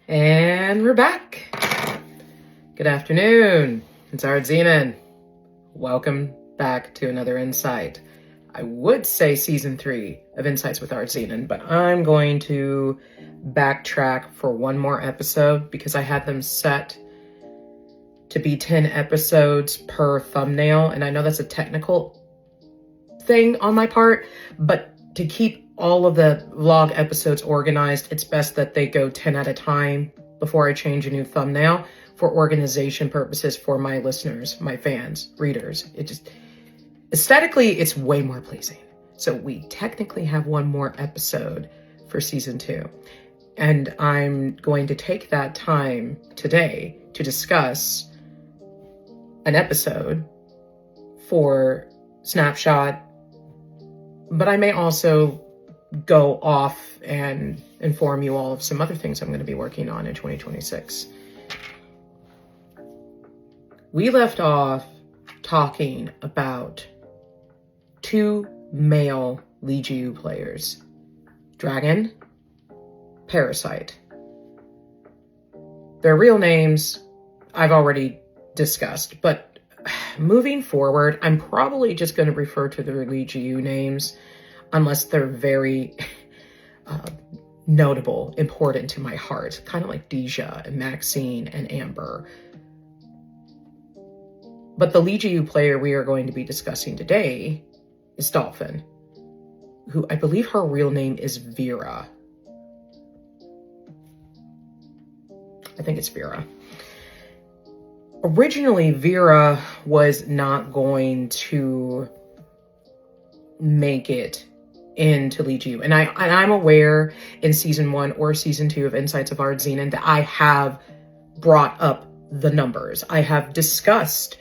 And we're back. Good afternoon. It's Artzenin. Welcome back to another Insight. I would say season 3 of Insights with Artzenin, but I'm going to backtrack for one more episode because I had them set to be 10 episodes per thumbnail. And I know that's a technical thing on my part, but to keep all of the vlog episodes organized, it's best that they go 10 at a time before I change a new thumbnail for organization purposes for my listeners, my fans, readers. It just, aesthetically, it's way more pleasing. So we technically have one more episode for season 2. And I'm going to take that time today to discuss an episode for Snapshot, but I may also go off and inform you all of some other things I'm going to be working on in 2026. We left off talking about 2 male Dejah players, Dragon, Parasite. Their real names I've already discussed, but moving forward, I'm probably just going to refer to their Dejah names unless they're very notable, important to my heart, kind of like Dejah and Maxine and Amber. But the Dejah player we are going to be discussing today is Dolphin, who I believe her real name is Vera. I think it's Vera. Originally, Vera was not going to make it into Dejah. And I'm aware in season 1 or season 2 of Insights of Artzenin that I have brought up the numbers. I have discussed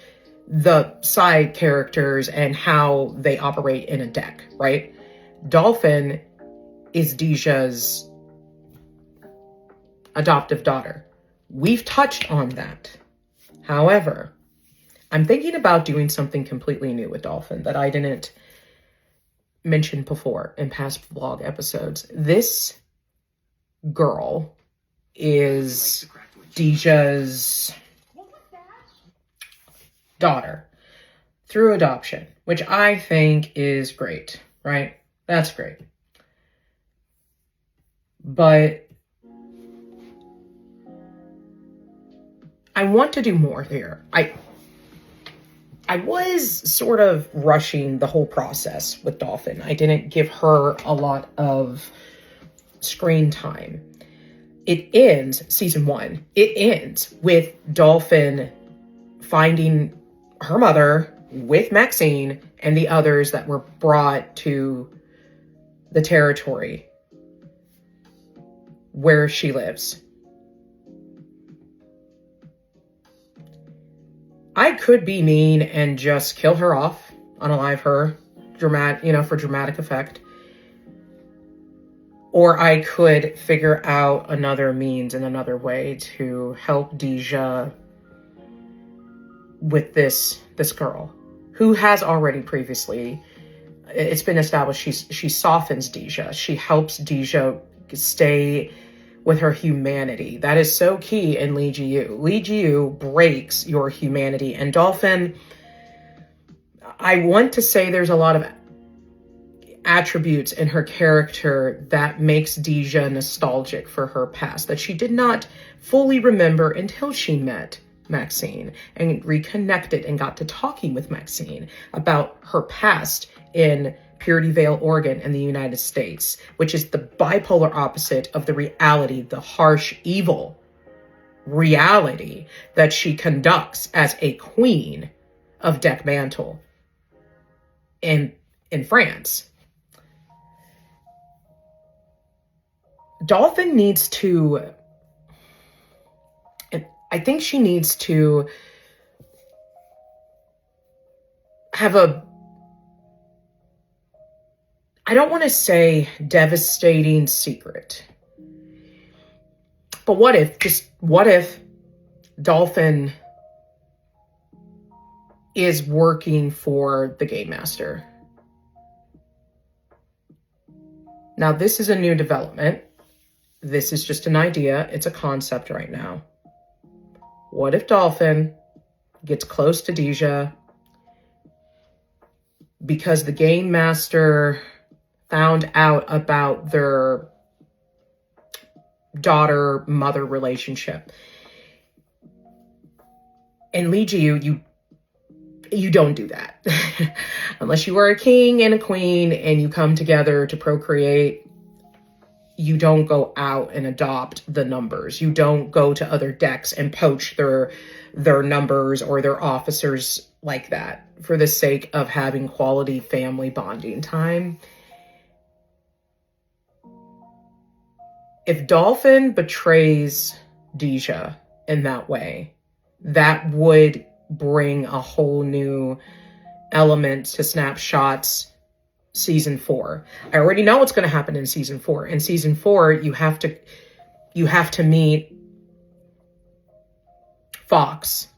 the side characters and how they operate in a deck, right? Dolphin is Dejah's adoptive daughter. We've touched on that. However, I'm thinking about doing something completely new with Dolphin that I didn't mentioned before in past vlog episodes. This girl is Dejah's daughter through adoption, which I think is great, right? That's great. But I want to do more here. I was sort of rushing the whole process with Dolphin. I didn't give her a lot of screen time. It ends, season 1, it ends with Dolphin finding her mother with Maxine and the others that were brought to the territory where she lives. I could be mean and just kill her off, unalive her, for dramatic effect. Or I could figure out another means and another way to help Dejah with this girl who has already previously, it's been established, she softens Dejah. She helps Dejah stay with her humanity. That is so key in Dejah. Dejah breaks your humanity. And Dolphin, I want to say there's a lot of attributes in her character that makes Dejah nostalgic for her past that she did not fully remember until she met Maxine and reconnected and got to talking with Maxine about her past in Purity Vale, Oregon, in the United States, which is the bipolar opposite of the reality, the harsh, evil reality that she conducts as a queen of Deck Mantle in France. Dolphin needs to, I think she needs to have I don't want to say devastating secret, but what if Dolphin is working for the Game Master? Now, this is a new development this is just an idea. It's a concept right now. What if Dolphin gets close to Dejah because the game master found out about their daughter-mother relationship? And Dejah, you don't do that. Unless you are a king and a queen and you come together to procreate, you don't go out and adopt the numbers. You don't go to other decks and poach their numbers or their officers like that for the sake of having quality family bonding time. If Dolphin betrays Dejah in that way, that would bring a whole new element to Snapshot's season 4. I already know what's going to happen in season 4. In season 4, you have to meet Fox.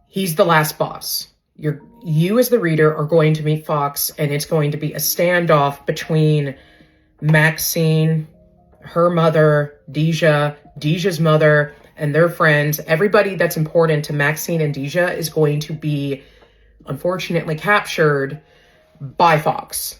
He's the last boss. You as the reader are going to meet Fox, and it's going to be a standoff between Maxine, her mother, Dejah's mother, and their friends. Everybody that's important to Maxine and Dejah is going to be, unfortunately, captured by Fox.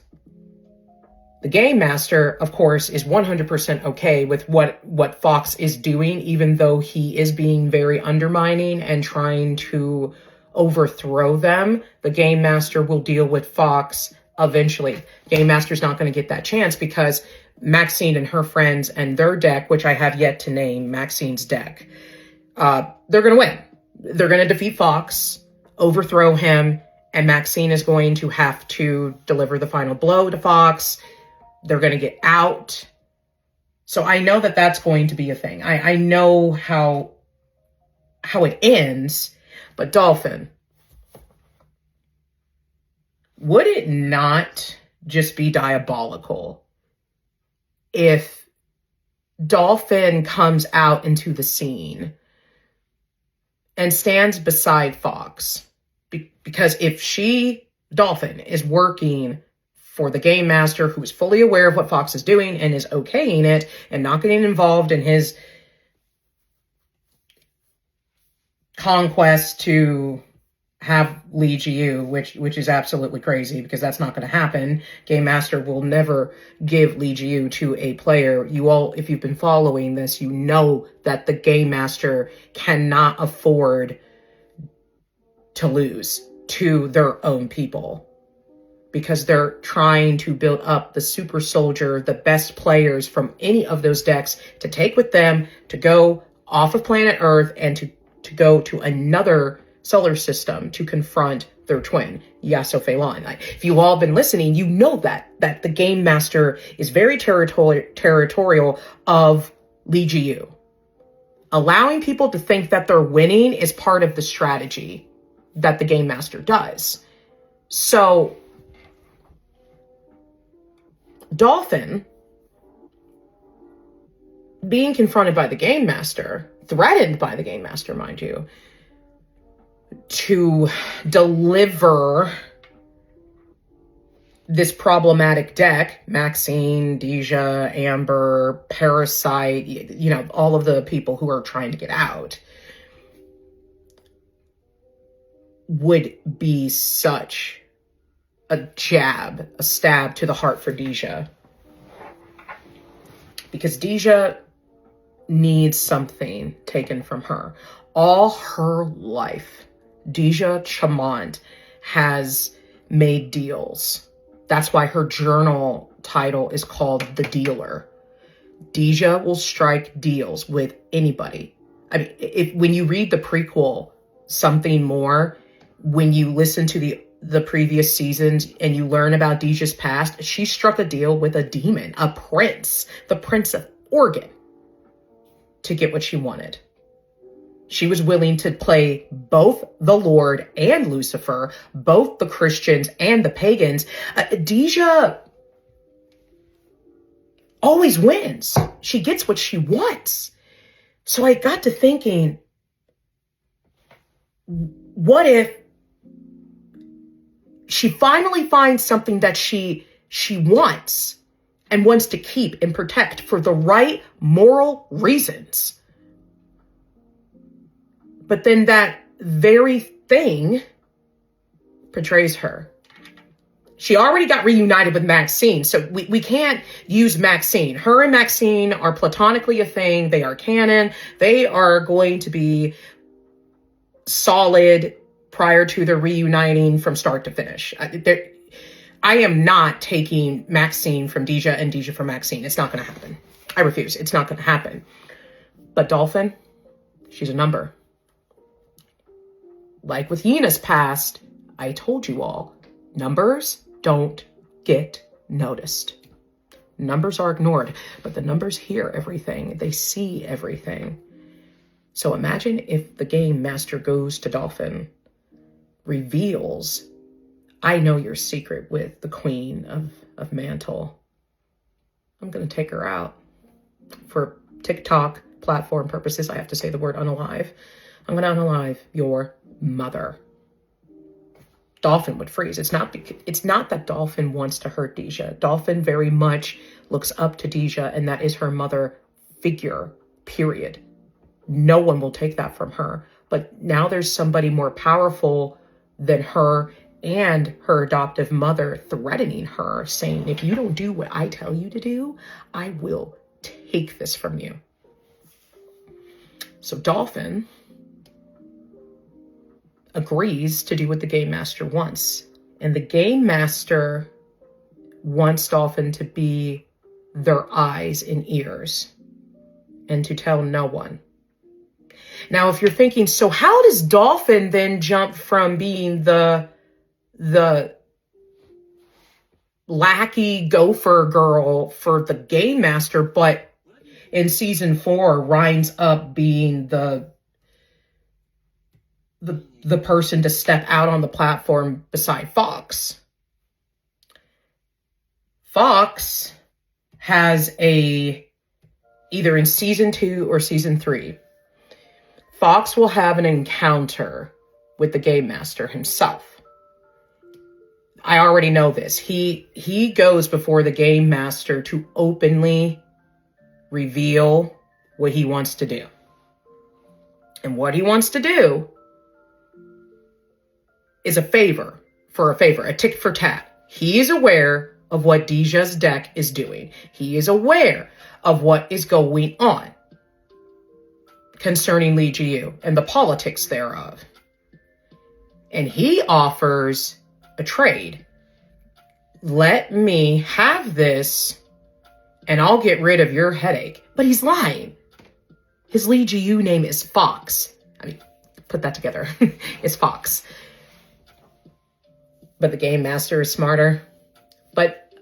The game master, of course, is 100% okay with what Fox is doing, even though he is being very undermining and trying to overthrow them. The game master will deal with Fox eventually. Game master's not going to get that chance because Maxine and her friends and their deck, which I have yet to name, Maxine's deck, they're going to win. They're going to defeat Fox, overthrow him, and Maxine is going to have to deliver the final blow to Fox. They're going to get out. So I know that that's going to be a thing. I know how it ends. But Dolphin, would it not just be diabolical if Dolphin comes out into the scene and stands beside Fox? Because if Dolphin, is working for the game master, who is fully aware of what Fox is doing and is okaying it and not getting involved in his conquest to have Dejah, which is absolutely crazy because that's not going to happen. Game master will never give Dejah to a player. You all, if you've been following this, you know that the game master cannot afford to lose to their own people because they're trying to build up the super soldier, the best players from any of those decks to take with them to go off of planet Earth and to go to another solar system to confront their twin, Yasofeilan. If you all been listening, you know that the game master is very territorial of Dejah. Allowing people to think that they're winning is part of the strategy that the game master does. So Dolphin being confronted by the game master, threatened by the game master, mind you, to deliver this problematic deck, Maxine, Dejah, Amber, Parasite, all of the people who are trying to get out, would be such a stab to the heart for Dejah. Because Dejah needs something taken from her. All her life, Dejah Chamont has made deals. That's why her journal title is called The Dealer. Dejah will strike deals with anybody. I mean, when you read the prequel, Something More, when you listen to the previous seasons and you learn about Dejah's past, she struck a deal with a demon, a prince, the Prince of Oregon, to get what she wanted. She was willing to play both the Lord and Lucifer, both the Christians and the pagans. Dejah always wins. She gets what she wants. So I got to thinking, what if she finally finds something that she wants, and wants to keep and protect for the right moral reasons. But then that very thing betrays her. She already got reunited with Maxine, so we can't use Maxine. Her and Maxine are platonically a thing. They are canon. They are going to be solid prior to their reuniting from start to finish. I am not taking Maxine from Dejah and Dejah from Maxine. It's not going to happen. I refuse. It's not going to happen. But Dolphin, she's a number. Like with Yena's past, I told you all, numbers don't get noticed. Numbers are ignored, but the numbers hear everything. They see everything. So imagine if the game master goes to Dolphin, reveals, I know your secret with the Queen of Mantle. I'm going to take her out. For TikTok platform purposes, I have to say the word unalive. I'm going to unalive your mother. Dolphin would freeze. It's not that Dolphin wants to hurt Dejah. Dolphin very much looks up to Dejah, and that is her mother figure, period. No one will take that from her. But now there's somebody more powerful than her and her adoptive mother threatening her, saying, if you don't do what I tell you to do, I will take this from you. So Dolphin agrees to do what the game master wants. And the game master wants Dolphin to be their eyes and ears and to tell no one. Now, if you're thinking, so how does Dolphin then jump from being the lackey gopher girl for the game master, but in season 4 winds up being the person to step out on the platform beside Fox? Fox has either in season 2 or season 3, Fox will have an encounter with the game master himself. I already know this. He goes before the game master to openly reveal what he wants to do. And what he wants to do is a favor for a favor, a tit for tat. He is aware of what Dejah's deck is doing. He is aware of what is going on concerning Lee Jiu and the politics thereof. And he offers a trade. Let me have this and I'll get rid of your headache. But he's lying. His Lee Jiu name is Fox. I mean, put that together. It's Fox. But the game master is smarter, but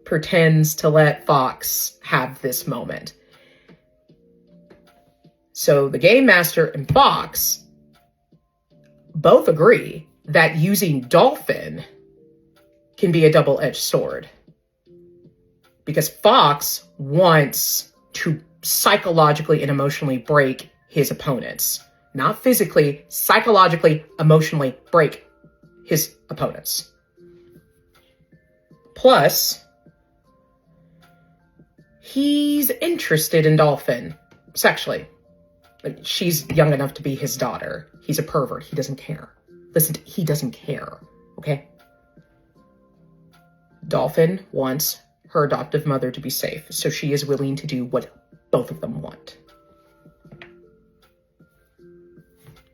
pretends to let Fox have this moment. So the game master and Fox both agree that using Dolphin can be a double-edged sword. Because Fox wants to psychologically and emotionally break his opponents. Not physically, psychologically, emotionally break his opponents. Plus, he's interested in Dolphin sexually. She's young enough to be his daughter. He's a pervert. He doesn't care. Listen, he doesn't care, okay? Dolphin wants her adoptive mother to be safe, so she is willing to do what both of them want.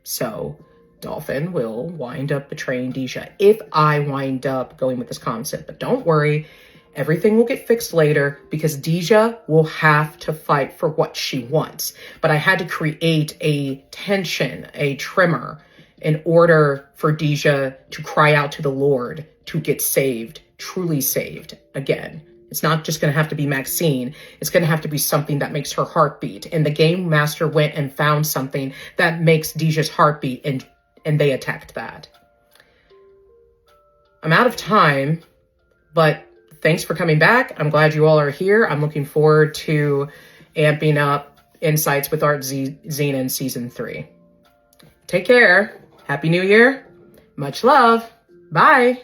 So Dolphin will wind up betraying Dejah if I wind up going with this concept. But don't worry, everything will get fixed later because Dejah will have to fight for what she wants. But I had to create a tension, a tremor, in order for Dejah to cry out to the Lord to get saved, truly saved again. It's not just going to have to be Maxine. It's going to have to be something that makes her heart beat. And the game master went and found something that makes Dejah's heart beat, and they attacked that. I'm out of time, but thanks for coming back. I'm glad you all are here. I'm looking forward to amping up Insights with Artzenin Season 3. Take care. Happy New Year. Much love. Bye.